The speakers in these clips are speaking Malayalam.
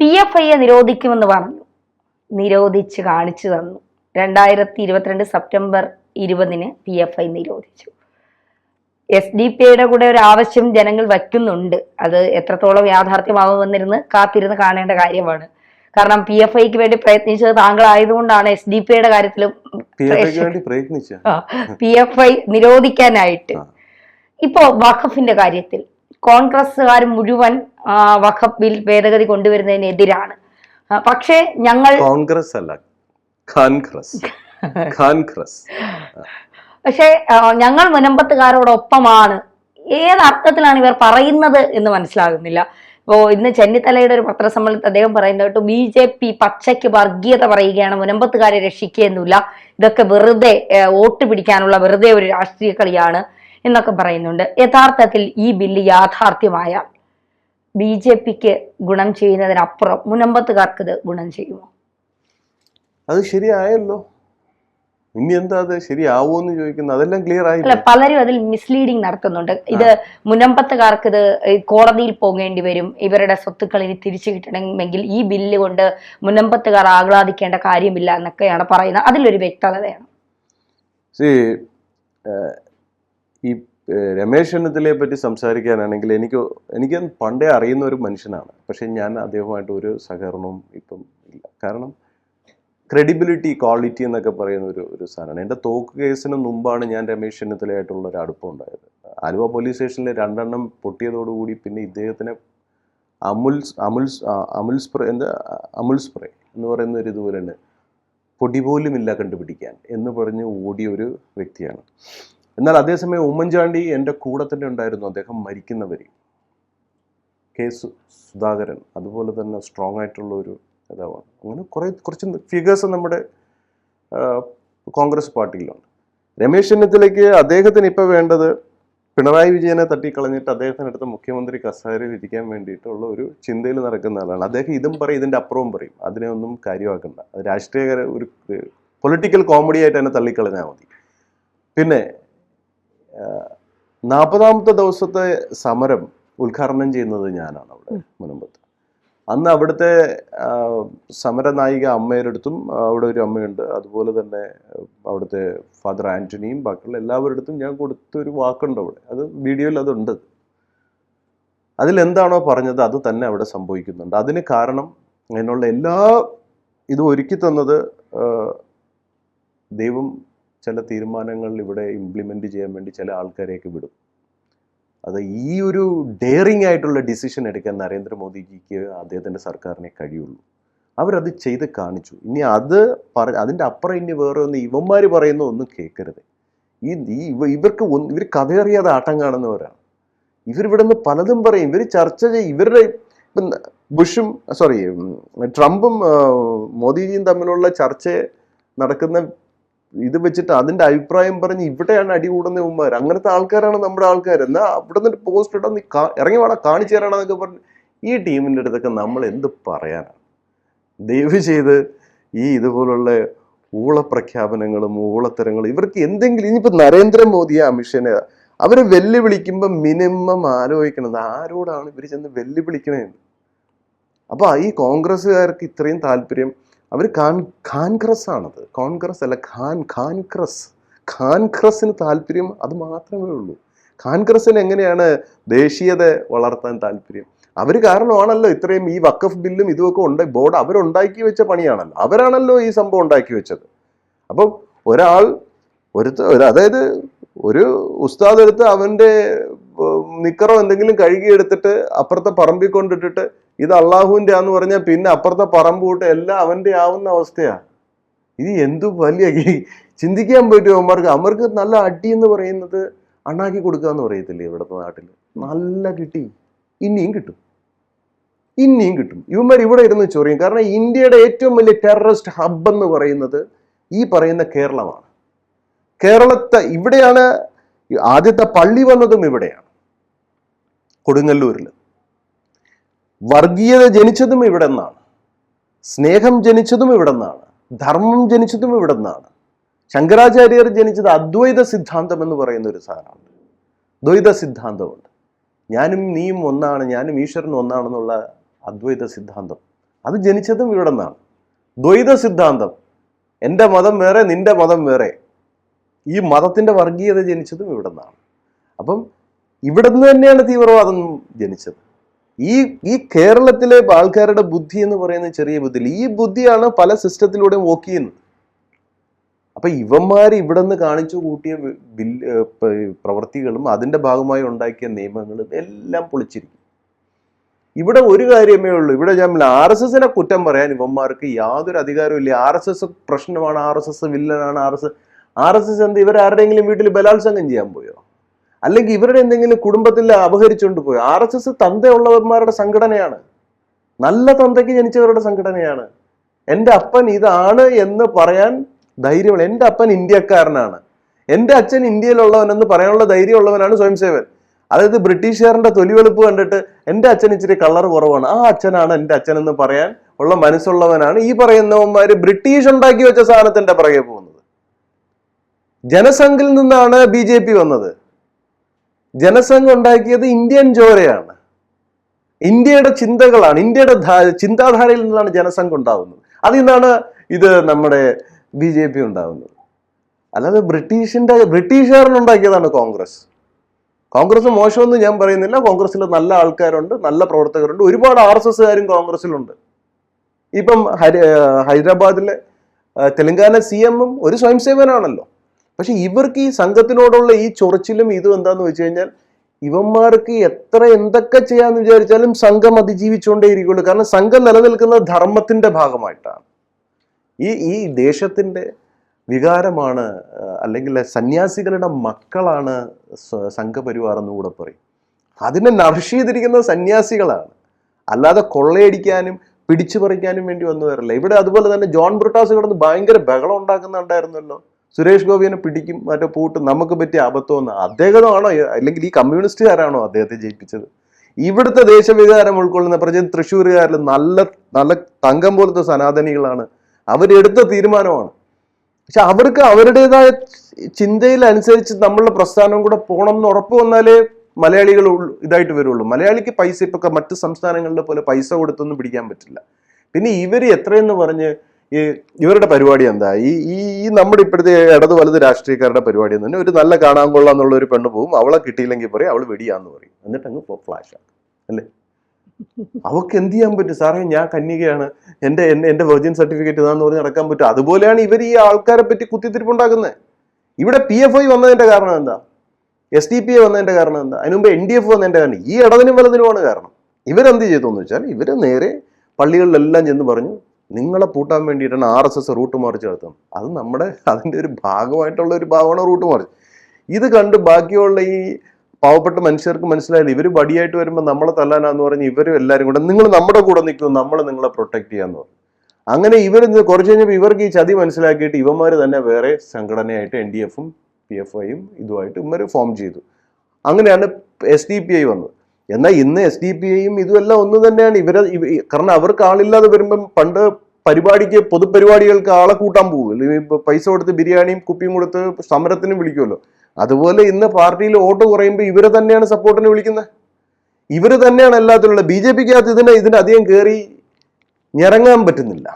PFIയെ നിരോധിക്കുമെന്ന് പറഞ്ഞു, നിരോധിച്ച് കാണിച്ചു തന്നു. 2022 സെപ്റ്റംബർ 20 PFI നിരോധിച്ചു. SDPIയുടെ കൂടെ ഒരു ആവശ്യം ജനങ്ങൾ വയ്ക്കുന്നുണ്ട്. അത് എത്രത്തോളം യാഥാർത്ഥ്യമാകുമെന്നിരുന്ന് കാത്തിരുന്ന് കാണേണ്ട കാര്യമാണ്. കാരണം PFIക്ക് വേണ്ടി പ്രയത്നിച്ചത് താങ്കളായതുകൊണ്ടാണ് SDPIയുടെ കാര്യത്തിലും PFI നിരോധിക്കാനായിട്ട്. ഇപ്പോ വഖഫിന്റെ കാര്യത്തിൽ കോൺഗ്രസ്സുകാർ മുഴുവൻ വഖഫ് ബിൽ ഭേദഗതി കൊണ്ടുവരുന്നതിനെതിരാണ്. പക്ഷേ ഞങ്ങൾ കോൺഗ്രസ് അല്ല, പക്ഷേ ഞങ്ങൾ മുനമ്പത്തുകാരോടൊപ്പമാണ്. ഏതർത്ഥത്തിലാണ് ഇവർ പറയുന്നത് എന്ന് മനസ്സിലാകുന്നില്ല. ഇപ്പോ ഇന്ന് ചെന്നിത്തലയുടെ ഒരു പത്രസമ്മേളനത്തിൽ അദ്ദേഹം പറയുന്നത് കേട്ടു, BJP പച്ചയ്ക്ക് വർഗീയത പറയുകയാണ്, മുനമ്പത്തുകാരെ രക്ഷിക്കുകയൊന്നുമില്ല, ഇതൊക്കെ വെറുതെ വോട്ട് പിടിക്കാനുള്ള വെറുതെ ഒരു രാഷ്ട്രീയ കളിയാണ് എന്നൊക്കെ പറയുന്നുണ്ട്. യഥാർത്ഥത്തിൽ ഈ ബില്ല് യാഥാർത്ഥ്യമായാൽ BJPക്ക് ഗുണം ചെയ്യുന്നതിനപ്പുറം മുനമ്പത്തുകാർക്ക് ഇത് ഗുണം ചെയ്യുമോ? അത് ശരിയായല്ലോ, ഇനി എന്താ അത് ശരിയാവോന്ന് ചോദിക്കുന്നത്? അതെല്ലാം ക്ലിയർ ആയില്ല. പലരും അതിൽ മിസ്ലീഡിങ് നടത്തുന്നുണ്ട്. ഇത് മുനമ്പത്തുകാർക്ക് ഇത് കോടതിയിൽ പോകേണ്ടി വരും, ഇവരുടെ സ്വത്തുക്കൾ ഇനി തിരിച്ചു കിട്ടണമെങ്കിൽ ഈ ബില്ല് കൊണ്ട് മുനമ്പത്തുകാർ ആഹ്ലാദിക്കേണ്ട കാര്യമില്ല എന്നൊക്കെയാണ് പറയുന്നത്. അതിലൊരു വ്യക്തത വേണം. ഈ രമേശ് ചെന്നിത്തലയെ പറ്റി സംസാരിക്കാനാണെങ്കിൽ എനിക്ക് പണ്ടേ അറിയുന്ന ഒരു മനുഷ്യനാണ്. പക്ഷെ ഞാൻ അദ്ദേഹമായിട്ട് ഒരു സഹകരണവും ഇപ്പം ഇല്ല. കാരണം ക്രെഡിബിലിറ്റി, ക്വാളിറ്റി എന്നൊക്കെ പറയുന്ന ഒരു സാധനമാണ്. എൻ്റെ തോക്ക് കേസിന് മുമ്പാണ് ഞാൻ രമേശ് ചെന്നിത്തലയായിട്ടുള്ള ഒരു അടുപ്പം ഉണ്ടായത്. ആലുവ പോലീസ് സ്റ്റേഷനിൽ 2 എണ്ണം പൊട്ടിയതോടുകൂടി പിന്നെ ഇദ്ദേഹത്തിനെ അമുൽ സ്പ്രേ എന്ന് പറയുന്ന ഒരു ഇതുപോലെയാണ്, പൊടി പോലും ഇല്ല കണ്ടുപിടിക്കാൻ എന്ന് പറഞ്ഞ് ഓടിയ ഒരു വ്യക്തിയാണ്. എന്നാൽ അതേസമയം ഉമ്മൻചാണ്ടി എൻ്റെ കൂടെ തന്നെ ഉണ്ടായിരുന്നു. അദ്ദേഹം മരിക്കുന്നവരെ സുധാകരൻ അതുപോലെ തന്നെ സ്ട്രോങ് ആയിട്ടുള്ള ഒരു നേതാവാണ്. അങ്ങനെ കുറച്ച് ഫിഗേഴ്സ് നമ്മുടെ കോൺഗ്രസ് പാർട്ടിയിലുണ്ട്. രമേശ് ചെന്നിത്തലയ്ക്ക് അദ്ദേഹത്തിന് ഇപ്പോൾ വേണ്ടത് പിണറായി വിജയനെ തട്ടിക്കളഞ്ഞിട്ട് അദ്ദേഹത്തിനടുത്ത് മുഖ്യമന്ത്രി കസേരയിൽ ഇരിക്കാൻ വേണ്ടിയിട്ടുള്ള ഒരു ചിന്തയിൽ നടക്കുന്ന ആളാണ്. അദ്ദേഹം ഇതും പറയും, ഇതിൻ്റെ അപ്പുറവും പറയും. അതിനെ ഒന്നും കാര്യമാക്കണ്ട. അത് രാഷ്ട്രീയ ഒരു പൊളിറ്റിക്കൽ കോമഡി ആയിട്ട് തന്നെ തള്ളിക്കളഞ്ഞാൽ മതി. പിന്നെ 40ാമത്തെ ദിവസത്തെ സമരം ഉദ്ഘാടനം ചെയ്യുന്നത് ഞാനാണ് അവിടെ മുനമ്പത്ത്. അന്ന് അവിടുത്തെ സമരനായിക അമ്മയുടെ അടുത്തും, അവിടെ ഒരു അമ്മയുണ്ട്, അതുപോലെ തന്നെ അവിടുത്തെ ഫാദർ ആന്റണിയും ബാക്കിയുള്ള എല്ലാവരുടെ അടുത്തും ഞാൻ കൊടുത്തൊരു വാക്കുണ്ട് അവിടെ. അത് വീഡിയോയിൽ അതുണ്ട്. അതിലെന്താണോ പറഞ്ഞത് അത് തന്നെ അവിടെ സംഭവിക്കുന്നുണ്ട്. അതിന് കാരണം അതിനുള്ള എല്ലാ ഇതും ഒരുക്കി തന്നത് ദൈവം ചില തീരുമാനങ്ങൾ ഇവിടെ ഇംപ്ലിമെൻ്റ് ചെയ്യാൻ വേണ്ടി ചില ആൾക്കാരെയൊക്കെ വിടും. അത് ഈ ഒരു ഡെയറിങ് ആയിട്ടുള്ള ഡിസിഷൻ എടുക്കാൻ നരേന്ദ്രമോദിജിക്ക് അദ്ദേഹത്തിൻ്റെ സർക്കാരിനെ കഴിയുള്ളൂ. അവരത് ചെയ്ത് കാണിച്ചു. ഇനി അതിൻ്റെ അപ്പുറം ഇനി വേറെ ഒന്ന് ഇവന്മാർ പറയുന്ന ഒന്നും കേൾക്കരുത്. ഇവർ കഥയറിയാതെ ആട്ടം കാണുന്നവരാണ്. ഇവരിവിടെ നിന്ന് പലതും പറയും. ഇവർ ചർച്ച ചെയ്യും. ഇവരുടെ ട്രംപും മോദിജിയും തമ്മിലുള്ള ചർച്ച നടക്കുന്ന ഇത് വെച്ചിട്ട് അതിൻ്റെ അഭിപ്രായം പറഞ്ഞ് ഇവിടെയാണ് അടി കൂടുന്ന ഉമ്മാർ. അങ്ങനത്തെ ആൾക്കാരാണ് നമ്മുടെ ആൾക്കാർ. എന്നാൽ അവിടെ നിന്ന് പോസ്റ്റ് ഇടാൻ നീ ഇറങ്ങി വേണം കാണിച്ചു തരാണെന്നൊക്കെ പറഞ്ഞ് ഈ ടീമിൻ്റെ അടുത്തൊക്കെ നമ്മൾ എന്ത് പറയാനാണ്? ദയവ് ചെയ്ത് ഈ ഇതുപോലുള്ള ഊളപ്രഖ്യാപനങ്ങളും ഊളത്തരങ്ങളും ഇവർക്ക് എന്തെങ്കിലും, ഇനിയിപ്പോൾ നരേന്ദ്രമോദിയെ അമിത്ഷാനെ അവരെ വെല്ലുവിളിക്കുമ്പോൾ മിനിമം ആലോചിക്കണത് ആരോടാണ് ഇവർ ചെന്ന് വെല്ലുവിളിക്കണേന്ന്. അപ്പോൾ ഈ കോൺഗ്രസ്സുകാർക്ക് ഇത്രയും താല്പര്യം, അവർ ഖാൻക്രസ് ആണത്, കോൺഗ്രസ് അല്ല, ഖാൻക്രസിന് താല്പര്യം അത് മാത്രമേ ഉള്ളൂ. ഖാൻക്രസിന് എങ്ങനെയാണ് ദേശീയത വളർത്താൻ താല്പര്യം? അവർ കാരണമാണല്ലോ ഇത്രയും ഈ വഖഫ് ബില്ലും ഇതുമൊക്കെ ബോർഡ് അവരുണ്ടാക്കി വെച്ച പണിയാണല്ലോ, അവരാണല്ലോ ഈ സംഭവം ഉണ്ടാക്കി വെച്ചത്. അപ്പം അതായത് ഒരു ഉസ്താദ് എടുത്ത് അവൻ്റെ നിക്കറോ എന്തെങ്കിലും കഴുകിയെടുത്തിട്ട് അപ്പുറത്തെ പറമ്പിൽ കൊണ്ടിട്ടിട്ട് ഇത് അള്ളാഹുവിൻ്റെ ആന്ന് പറഞ്ഞാൽ പിന്നെ അപ്പുറത്തെ പറമ്പ് കൂട്ട് എല്ലാം അവൻ്റെ ആവുന്ന അവസ്ഥയാണ്. ഇത് എന്തു വലിയ ചിന്തിക്കാൻ പറ്റുമോ അവർക്ക്? നല്ല അടി എന്ന് പറയുന്നത് അണ്ണാക്കി കൊടുക്കുക എന്ന് പറയത്തില്ലേ ഇവിടുത്തെ നാട്ടിൽ? നല്ല കിട്ടി, ഇനിയും കിട്ടും. ഇവന്മാർ ഇവിടെ ഇരുന്ന് ചൊറിയും. കാരണം ഇന്ത്യയുടെ ഏറ്റവും വലിയ ടെററിസ്റ്റ് ഹബ് എന്ന് പറയുന്നത് ഈ പറയുന്ന കേരളമാണ്. ഇവിടെയാണ് ആദ്യത്തെ പള്ളി വന്നതും ഇവിടെയാണ്, കൊടുങ്ങല്ലൂരിൽ. വർഗീയത ജനിച്ചതും ഇവിടെ നിന്നാണ്, സ്നേഹം ജനിച്ചതും ഇവിടെ നിന്നാണ്, ധർമ്മം ജനിച്ചതും ഇവിടെ നിന്നാണ്. ശങ്കരാചാര്യർ ജനിച്ചത് അദ്വൈത സിദ്ധാന്തം എന്ന് പറയുന്ന ഒരു സാധനമുണ്ട്. ദ്വൈത സിദ്ധാന്തമുണ്ട്. ഞാനും നീയും ഒന്നാണ്, ഞാനും ഈശ്വരനും ഒന്നാണെന്നുള്ള അദ്വൈത സിദ്ധാന്തം. അത് ജനിച്ചതും ഇവിടെ നിന്നാണ്. ദ്വൈത സിദ്ധാന്തം, എൻ്റെ മതം വേറെ നിന്റെ മതം വേറെ, ഈ മതത്തിന്റെ വർഗീയത ജനിച്ചതും ഇവിടെ നിന്നാണ്. അപ്പം ഇവിടെ നിന്ന് തന്നെയാണ് തീവ്രവാദം ജനിച്ചത്. ഈ കേരളത്തിലെ ആൾക്കാരുടെ ബുദ്ധി എന്ന് പറയുന്നത് ചെറിയ ബുദ്ധിയില്ല, ഈ ബുദ്ധിയാണ് പല സിസ്റ്റത്തിലൂടെയും വർക്ക് ചെയ്യുന്നത്. അപ്പൊ ഇവന്മാർ ഇവിടെ നിന്ന് കാണിച്ചു കൂട്ടിയ പ്രവൃത്തികളും അതിന്റെ ഭാഗമായി ഉണ്ടാക്കിയ നിയമങ്ങളും എല്ലാം പൊളിച്ചിരിക്കും. ഇവിടെ ഒരു കാര്യമേ ഉള്ളൂ, ഇവിടെ ഞാൻ RSSനെ കുറ്റം പറയാൻ ഇവന്മാർക്ക് യാതൊരു അധികാരവും ഇല്ല. RSS പ്രശ്നമാണ്, RSS വില്ലനാണ്, RSS എന്ത് ഇവരാരുടെയെങ്കിലും വീട്ടിൽ ബലാത്സംഗം ചെയ്യാൻ പോയോ? അല്ലെങ്കിൽ ഇവരുടെ എന്തെങ്കിലും കുടുംബത്തിൽ അപഹരിച്ചുകൊണ്ട് പോയോ? RSS തന്തയുള്ളവന്മാരുടെ സംഘടനയാണ്, നല്ല തന്തയ്ക്ക് ജനിച്ചവരുടെ സംഘടനയാണ്. എൻ്റെ അപ്പൻ ഇതാണ് എന്ന് പറയാൻ ധൈര്യമുള്ള, എൻ്റെ അപ്പൻ ഇന്ത്യക്കാരനാണ്, എൻ്റെ അച്ഛൻ ഇന്ത്യയിലുള്ളവനെന്ന് പറയാനുള്ള ധൈര്യമുള്ളവനാണ് സ്വയംസേവൻ. അതായത് ബ്രിട്ടീഷുകാരന്റെ തൊലിവെളുപ്പ് കണ്ടിട്ട് എൻ്റെ അച്ഛൻ ഇച്ചിരി കളർ കുറവാണ്, ആ അച്ഛനാണ് എൻ്റെ അച്ഛൻ എന്ന് പറയാൻ ഉള്ള മനസ്സുള്ളവനാണ് ഈ പറയുന്നവന്മാര് ബ്രിട്ടീഷ് ഉണ്ടാക്കി വെച്ച സാധനത്തിന്റെ പുറകെ പോകുന്നത്. ജനസംഘിൽ നിന്നാണ് BJP വന്നത്. ജനസംഘം ഉണ്ടാക്കിയത് ഇന്ത്യൻ ചോരയാണ്, ഇന്ത്യയുടെ ചിന്തകളാണ്, ഇന്ത്യയുടെ ചിന്താധാരയിൽ നിന്നാണ് ജനസംഘം ഉണ്ടാവുന്നത്. അതിൽ നിന്നാണ് ഇത് നമ്മുടെ BJP ഉണ്ടാവുന്നത്. അല്ലാതെ ബ്രിട്ടീഷുകാരനുണ്ടാക്കിയതാണ് കോൺഗ്രസ്. കോൺഗ്രസ് മോശമെന്ന് ഞാൻ പറയുന്നില്ല, കോൺഗ്രസ്സിൽ നല്ല ആൾക്കാരുണ്ട്, നല്ല പ്രവർത്തകരുണ്ട്, ഒരുപാട് RSSകാരും കോൺഗ്രസ്സിലുണ്ട്. ഇപ്പം ഹൈദരാബാദിലെ തെലങ്കാന CM ഒരു സ്വയംസേവനാണല്ലോ. പക്ഷെ ഇവർക്ക് ഈ സംഘത്തിനോടുള്ള ഈ ചൊറിച്ചിലും ഇതും എന്താന്ന് വെച്ച് കഴിഞ്ഞാൽ ഇവന്മാർക്ക് എന്തൊക്കെ ചെയ്യാന്ന് വിചാരിച്ചാലും സംഘം അതിജീവിച്ചുകൊണ്ടേ ഇരിക്കുള്ളൂ. കാരണം സംഘം നിലനിൽക്കുന്ന ധർമ്മത്തിന്റെ ഭാഗമായിട്ടാണ്. ഈ ദേശത്തിന്റെ വികാരമാണ്, അല്ലെങ്കിൽ സന്യാസികളുടെ മക്കളാണ് സംഘപരിവാർ എന്നുകൂടെ പറയും. അതിനെ നർഷ് ചെയ്തിരിക്കുന്നത് സന്യാസികളാണ്, അല്ലാതെ കൊള്ളയടിക്കാനും പിടിച്ചു പറിക്കാനും വേണ്ടി വന്നവരല്ല. ഇവിടെ അതുപോലെ തന്നെ ജോൺ ബ്രിട്ടാസ് കിടന്ന് ഭയങ്കര ബഹളം ഉണ്ടാക്കുന്നുണ്ടായിരുന്നല്ലോ. സുരേഷ് ഗോപിനെ പിടിക്കും മറ്റേ പൂട്ടും, നമുക്ക് പറ്റിയ അബദ്ധമെന്ന്. അദ്ദേഹമാണോ അല്ലെങ്കിൽ ഈ കമ്മ്യൂണിസ്റ്റുകാരാണോ അദ്ദേഹത്തെ ജയിപ്പിച്ചത്? ഇവിടുത്തെ ദേശവികാരം ഉൾക്കൊള്ളുന്ന പ്രജ തൃശ്ശൂരുകാരിൽ നല്ല നല്ല തങ്കം പോലത്തെ സനാതനികളാണ്, അവരെടുത്ത തീരുമാനമാണ്. പക്ഷെ അവർക്ക് അവരുടേതായ ചിന്തയിൽ അനുസരിച്ച് നമ്മളുടെ പ്രസ്ഥാനം കൂടെ പോകണം എന്ന് ഉറപ്പ് വന്നാലേ മലയാളികൾ ഇതായിട്ട് വരുള്ളൂ. മലയാളിക്ക് പൈസ ഇപ്പൊ മറ്റ് സംസ്ഥാനങ്ങളിലെ പോലെ പൈസ കൊടുത്തൊന്നും പിടിക്കാൻ പറ്റില്ല. പിന്നെ ഇവര് എത്രയെന്ന് പറഞ്ഞ് ഇവരുടെ പരിപാടി എന്താ? ഈ നമ്മുടെ ഇപ്പോഴത്തെ ഇടത് വലത് രാഷ്ട്രീയക്കാരുടെ പരിപാടി എന്ന് പറഞ്ഞാൽ ഒരു നല്ല കാണാൻ കൊള്ളാന്നുള്ള ഒരു പെണ്ണ് പോകും, അവളെ കിട്ടിയില്ലെങ്കിൽ പറയും അവൾ വെടിയാന്ന് പറയും, എന്നിട്ട് അങ്ങ് ഫ്ലാഷ് ആക്കും അല്ലേ? അവർക്ക് എന്ത് ചെയ്യാൻ പറ്റും? സാറേ ഞാൻ കന്യകയാണ്, എന്റെ വെർജിൻ സർട്ടിഫിക്കറ്റ് ഇതാന്ന് പറഞ്ഞ് നടക്കാൻ പറ്റും. അതുപോലെയാണ് ഇവർ ഈ ആൾക്കാരെ പറ്റി കുത്തിത്തിരിപ്പുണ്ടാക്കുന്നത്. ഇവിടെ PFI വന്നതിന്റെ കാരണം എന്താ? SDPI വന്നതിന്റെ കാരണം എന്താ? അതിന് മുമ്പ് NDF വന്നതിന്റെ കാരണം ഈ ഇടതിനും വലതിനുമാണ് കാരണം. ഇവരെന്ത് ചെയ്തു എന്ന് വെച്ചാൽ ഇവര് നേരെ പള്ളികളിലെല്ലാം ചെന്ന് പറഞ്ഞു നിങ്ങളെ പൂട്ടാൻ വേണ്ടിയിട്ടാണ് RSS റൂട്ട് മാർച്ച് നടത്തുന്നത്. അത് അതിന്റെ ഒരു ഭാഗമായിട്ടുള്ള ഒരു ഭാഗമാണ് റൂട്ട് മാർച്ച്. ഇത് കണ്ട് ബാക്കിയുള്ള ഈ പാവപ്പെട്ട മനുഷ്യർക്ക് മനസ്സിലായത് ഇവർ ബടിയായിട്ട് വരുമ്പോൾ നമ്മളെ തല്ലാനാന്ന് പറഞ്ഞ് ഇവരും എല്ലാവരും കൂടെ നിങ്ങൾ നമ്മുടെ കൂടെ നിൽക്കും, നമ്മൾ നിങ്ങളെ പ്രൊട്ടക്ട് ചെയ്യാന്ന് പറഞ്ഞു. അങ്ങനെ ഇവർ കുറച്ച് കഴിഞ്ഞപ്പോൾ ഇവർക്ക് ഈ ചതി മനസ്സിലാക്കിയിട്ട് ഇവന്മാർ തന്നെ വേറെ സംഘടനയായിട്ട് NDFും PFIയും ഇതുമായിട്ട് ഇവർ ഫോം ചെയ്തു. അങ്ങനെയാണ് SDPI വന്നത്. എന്നാൽ ഇന്ന് SDPIയും ഇതുമെല്ലാം ഒന്നും തന്നെയാണ്. കാരണം അവർക്ക് ആളില്ലാതെ വരുമ്പം പണ്ട് പൊതുപരിപാടികൾക്ക് ആളെ കൂട്ടാൻ പോകും, പൈസ കൊടുത്ത് ബിരിയാണിയും കുപ്പിയും കൊടുത്ത് സമരത്തിന് വിളിക്കുമല്ലോ. അതുപോലെ ഇന്ന് പാർട്ടിയിൽ വോട്ട് കുറയുമ്പോൾ ഇവരെ തന്നെയാണ് സപ്പോർട്ടിന് വിളിക്കുന്നത്, ഇവര് തന്നെയാണ് എല്ലാത്തിലുള്ള. BJPക്കകത്ത് ഇതിനധികം കയറി ഞെറങ്ങാൻ പറ്റുന്നില്ല.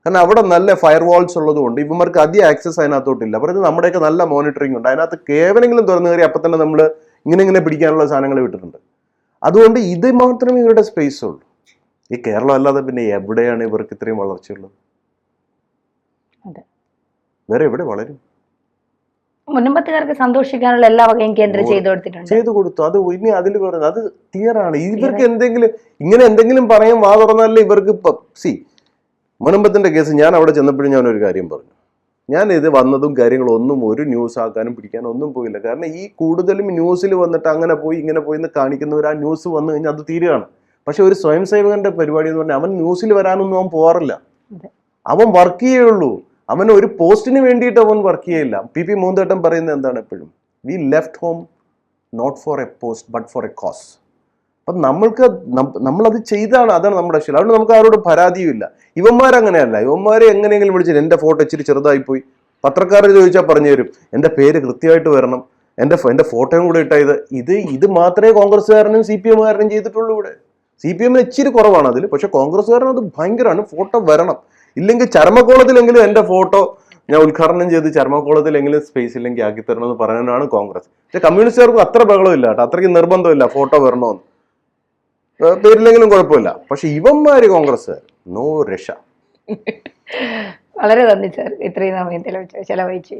കാരണം അവിടെ നല്ല ഫയർ വാൾസ് ഉള്ളതുകൊണ്ട് ഇവന്മാർക്ക് അധികം ആക്സസ് അതിനകത്തോട്ടില്ല. പറയുന്നത് നമ്മുടെയൊക്കെ നല്ല മോണിറ്ററിംഗ് ഉണ്ട്, അതിനകത്ത് കേവലെങ്കിലും തുറന്നു കയറി അപ്പം തന്നെ നമ്മൾ ഇങ്ങനെ പിടിക്കാനുള്ള സാധനങ്ങൾ വിട്ടിട്ടുണ്ട്. അതുകൊണ്ട് ഇത് മാത്രമേ ഇവരുടെ സ്പേസ് ഉള്ളൂ. ഈ കേരളം അല്ലാതെ പിന്നെ എവിടെയാണ് ഇവർക്ക് ഇത്രയും വളർച്ചയുള്ളത്? വേറെ എവിടെ വളരും? മുൻപത്തുകാർക്ക് സന്തോഷിക്കാനുള്ള എല്ലാ വകയും കേന്ദ്രം ചെയ്തു കൊടുത്തു. അത് ഇനി അതിൽ പറയുന്നത് അത് ക്ലിയറാണ്. ഇവർക്ക് എന്തെങ്കിലും പറയാൻ വാ തുറന്നാലേ ഇവർക്ക് മുനമ്പത്തിന്റെ കേസ് ഞാൻ അവിടെ ചെന്നപ്പോഴും ഞാൻ ഒരു കാര്യം പറഞ്ഞു, ഞാൻ ഇത് വന്നതും കാര്യങ്ങളൊന്നും ഒരു ന്യൂസ് ആക്കാനും പിടിക്കാനും ഒന്നും പോയില്ല. കാരണം ഈ കൂടുതലും ന്യൂസിൽ വന്നിട്ട് അങ്ങനെ പോയി ഇങ്ങനെ പോയി എന്ന് കാണിക്കുന്നവർ ആ ന്യൂസ് വന്നു കഴിഞ്ഞാൽ അത് തീരുകയാണ്. പക്ഷെ ഒരു സ്വയം സേവകന്റെ പരിപാടി എന്ന് പറഞ്ഞാൽ അവൻ ന്യൂസിൽ വരാനൊന്നും അവൻ പോകാറില്ല, അവൻ വർക്ക് ചെയ്യുള്ളൂ. അവൻ ഒരു പോസ്റ്റിന് വേണ്ടിയിട്ട് അവൻ വർക്ക് ചെയ്യില്ല. PP മൂന്തേട്ടൻ പറയുന്നത് എന്താണ് എപ്പോഴും, we left home not for a post but for a cause. അപ്പം നമ്മളത് ചെയ്താണ്, അതാണ് നമ്മുടെ ശീലം. അതുകൊണ്ട് നമുക്ക് ആരോടും പരാതിയുമില്ല. ഇവന്മാരങ്ങനെയല്ല, ഇവന്മാരെ എങ്ങനെയെങ്കിലും വിളിച്ചിട്ട് എൻ്റെ ഫോട്ടോ ഇച്ചിരി ചെറുതായിപ്പോയി പത്രക്കാരെ ചോദിച്ചാൽ പറഞ്ഞു തരും, എൻ്റെ പേര് കൃത്യമായിട്ട് വരണം, എൻ്റെ ഫോട്ടോയും കൂടെ ഇട്ട ഇത് മാത്രമേ കോൺഗ്രസ്സുകാരനും CPMകാരനും ചെയ്തിട്ടുള്ളൂ. ഇവിടെ CPM ഇച്ചിരി കുറവാണ് അതിൽ, പക്ഷെ കോൺഗ്രസ്സുകാരൻ അത് ഭയങ്കരമാണ്. ഫോട്ടോ വരണം, ഇല്ലെങ്കിൽ ചർമ്മക്കോളത്തിലെങ്കിലും എന്റെ ഫോട്ടോ ഞാൻ ഉദ്ഘാടനം ചെയ്ത് ചർമ്മക്കോളത്തിലെങ്കിലും സ്പേസ് ഇല്ലെങ്കിൽ ആക്കി തരണം എന്ന് പറയാനാണ് കോൺഗ്രസ്. പക്ഷെ കമ്മ്യൂണിസ്റ്റുകാർക്കും അത്ര ബഹളമില്ല കേട്ടോ, അത്രയ്ക്ക് നിർബന്ധമില്ല ഫോട്ടോ വരണമെന്ന്, പേരില്ലെങ്കിലും കുഴപ്പമില്ല. പക്ഷെ ഇവന്മാര് കോൺഗ്രസ്സുകാർ നോ രക്ഷ. വളരെ നന്ദി സാർ, ഇത്രയും സമയം ചെലവഴിച്ചു.